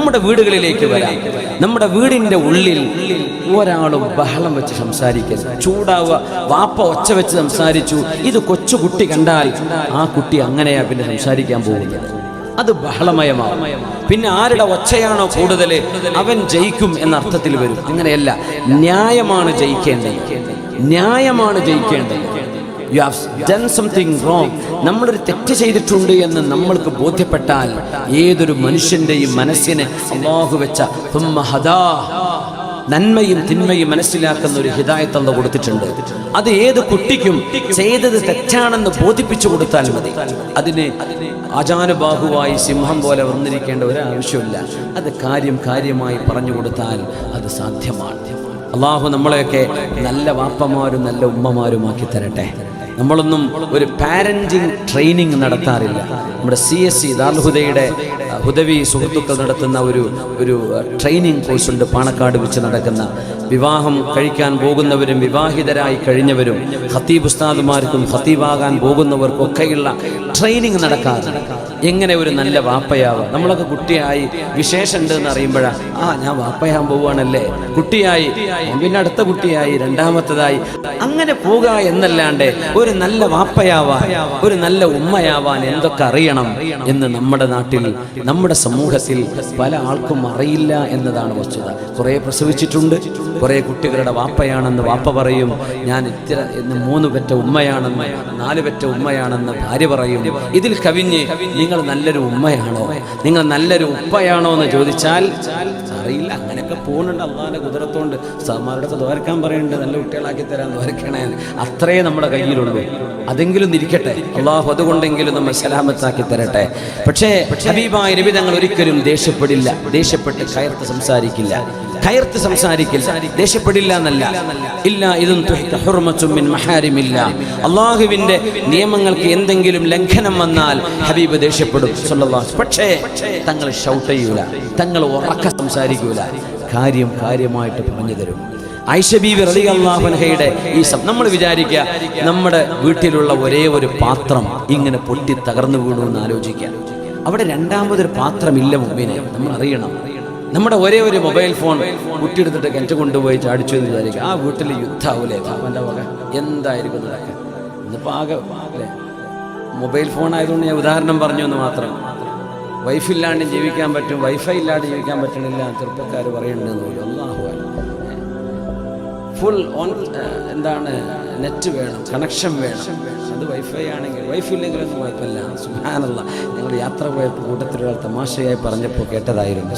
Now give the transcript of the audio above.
നമ്മുടെ വീടുകളിലേക്ക് വരാം. നമ്മുടെ വീടിൻ്റെ ഉള്ളിൽ ഒരാളും ബഹളം വെച്ച് സംസാരിക്കരുത്. ചൂടാവുക, വാപ്പ ഒച്ച വെച്ച് സംസാരിച്ചു, ഇത് കൊച്ചുകുട്ടി കണ്ടാൽ ആ കുട്ടി അങ്ങനെയാ പിന്നെ സംസാരിക്കാൻ പോകുന്നത്. അത് ബഹളമയമാവും. പിന്നെ ആരുടെ ഒച്ചയാണോ കൂടുതൽ അവൻ ജയിക്കും എന്ന അർത്ഥത്തിൽ വരും. അങ്ങനെയല്ല, ന്യായമാണ് ജയിക്കേണ്ടത്, ന്യായമാണ് ജയിക്കേണ്ടത്. You have done something wrong. നമ്മളൊരു തെറ്റ് ചെയ്തിട്ടുണ്ട് എന്ന് നമ്മൾക്ക് ബോധ്യപ്പെട്ടാൽ ഏതൊരു മനുഷ്യൻ്റെയും മനസ്സിനെ അല്ലാഹു വെച്ച നന്മയും തിന്മയും മനസ്സിലാക്കുന്ന ഒരു ഹിദായത്ത് അല്ലാഹു കൊടുത്തിട്ടുണ്ട്. അത് ഏത് കുട്ടിക്കും ചെയ്തത് തെറ്റാണെന്ന് ബോധിപ്പിച്ചു കൊടുത്താൽ മതി. അതിന് ആജാനുബാഹുവായി സിംഹം പോലെ വന്നിരിക്കേണ്ട ഒരു ആവശ്യമില്ല. അത് കാര്യമായി പറഞ്ഞു കൊടുത്താൽ അത് സാധ്യമാണ്. അല്ലാഹു നമ്മളെയൊക്കെ നല്ല വാപ്പമാരും നല്ല ഉമ്മമാരുമാക്കി തരട്ടെ. നമ്മളൊന്നും ഒരു പാരന്റിങ് ട്രെയിനിങ് നടത്താറില്ല. നമ്മുടെ CSC ദാറുൽ ഹുദയുടെ ഹുദവി സുഹൃത്തുക്കൾ നടത്തുന്ന ഒരു ട്രെയിനിങ് കോഴ്സ് ഉണ്ട് പാണക്കാട് വെച്ച് നടക്കുന്ന. വിവാഹം കഴിക്കാൻ പോകുന്നവരും വിവാഹിതരായി കഴിഞ്ഞവരും ഖത്തീബ് ഉസ്താദുമാർക്കും ഖത്തീബാകാൻ പോകുന്നവർക്കൊക്കെയുള്ള ട്രെയിനിങ് നടക്കാറുണ്ട്. എങ്ങനെ ഒരു നല്ല വാപ്പയാവാം. നമ്മളൊക്കെ കുട്ടിയായി വിശേഷമുണ്ട് എന്ന് അറിയുമ്പോഴാണ് ഞാൻ വാപ്പയാൻ പോവുകയാണല്ലേ, കുട്ടിയായി, പിന്നെ അടുത്ത കുട്ടിയായി, രണ്ടാമത്തതായി, അങ്ങനെ പോകുക എന്നല്ലാണ്ട് ഒരു നല്ല വാപ്പയാവാൻ, ഒരു നല്ല ഉമ്മയാവാൻ എന്തൊക്കെ അറിയണം എന്ന് നമ്മുടെ നാട്ടിൽ, നമ്മുടെ സമൂഹത്തിൽ പല ആൾക്കും അറിയില്ല എന്നതാണ് വസ്തുത. കുറേ പ്രസവിച്ചിട്ടുണ്ട്, കുറേ കുട്ടികളുടെ വാപ്പയാണെന്ന് വാപ്പ പറയും. ഞാൻ ഇത്ര 3 പെറ്റ ഉമ്മയാണെന്ന്, 4 പെറ്റ ഉമ്മയാണെന്ന് ഭാര്യ പറയും. ഇതിൽ കവിഞ്ഞ് നിങ്ങൾ നല്ലൊരു ഉമ്മയാണോ, നിങ്ങൾ നല്ലൊരു ഉപ്പയാണോ എന്ന് ചോദിച്ചാൽ അറിയില്ല. അങ്ങനെയൊക്കെ പോകുന്നുണ്ട്. അള്ളാഹിന്റെ കുതിരത്തോണ്ട് സാമാരോടൊക്കെ ദ്വാരക്കാൻ പറയുന്നുണ്ട്, നല്ല കുട്ടികളാക്കി തരാൻ ദ്വാരക്കണേ. അത്രേ നമ്മുടെ കയ്യിലുള്ളൂ. അതെങ്കിലും ഇരിക്കട്ടെ, അള്ളാഹു അതുകൊണ്ടെങ്കിലും നമ്മൾ സലാമത്താക്കി തരട്ടെ. പക്ഷേ ഹബീബായ നബി തങ്ങൾ ഒരിക്കലും ദേഷ്യപ്പെടില്ല, ദേഷ്യപ്പെട്ട് കയർത്ത് സംസാരിക്കില്ല, ദേഷ്യപ്പെടില്ല എന്നല്ല. ഇല്ല ഇതും മിൻ മഹാരിമില്ല. അള്ളാഹുവിന്റെ നിയമങ്ങൾക്ക് എന്തെങ്കിലും ലംഘനം വന്നാൽ ഹബീബ് ദേഷ്യപ്പെടും സല്ലല്ലാഹു. പക്ഷേ തങ്ങൾ ഷൗട്ട് ചെയ്യൂല, തങ്ങൾ ഉറക്കെ സംസാരിക്കൂല, കാര്യമായിട്ട് പറഞ്ഞു തരും. ആയിഷ ബീവി റളിയല്ലാഹു അൻഹയുടെ ഈ നമ്മൾ വിചാരിക്കുക നമ്മുടെ വീട്ടിലുള്ള ഒരേ ഒരു പാത്രം ഇങ്ങനെ പൊട്ടി തകർന്നു വീണു എന്ന് ആലോചിക്കുക. അവിടെ രണ്ടാമതൊരു പാത്രമില്ല മുമ്പിനെ നമ്മൾ അറിയണം. നമ്മുടെ ഒരേ ഒരു മൊബൈൽ ഫോൺ കുട്ടിയെടുത്തിട്ട് കിണറ്റ് കൊണ്ടുപോയി ചാടിച്ചു എന്ന് വിചാരിക്കുക. ആ വീട്ടിൽ യുദ്ധാവൂലേ അവൻ്റെ വക എന്തായിരിക്കും നടക്കുക. ഇന്നിപ്പോൾ ആകെ മൊബൈൽ ഫോൺ ആയതുകൊണ്ട് ഞാൻ ഉദാഹരണം പറഞ്ഞു എന്ന് മാത്രം. വൈഫില്ലാണ്ട് ജീവിക്കാൻ പറ്റും, വൈഫൈ ഇല്ലാണ്ട് ജീവിക്കാൻ പറ്റണില്ല ചെറുപ്പക്കാർ പറയുന്നുണ്ടെന്ന് പോലും. അല്ലാഹു ഫുൾ ഓൺ നെറ്റ് വേണം, കണക്ഷൻ വേണം. അത് വൈഫൈ ആണെങ്കിൽ, വൈഫൈ ഇല്ലെങ്കിലൊന്നും കുഴപ്പമില്ല. സുബ്ഹാനല്ലാഹ്, ഞങ്ങൾ യാത്ര പോയപ്പോൾ കൂട്ടത്തിലൊരാൾ തമാശയായി പറഞ്ഞപ്പോൾ കേട്ടതായിരുന്നു.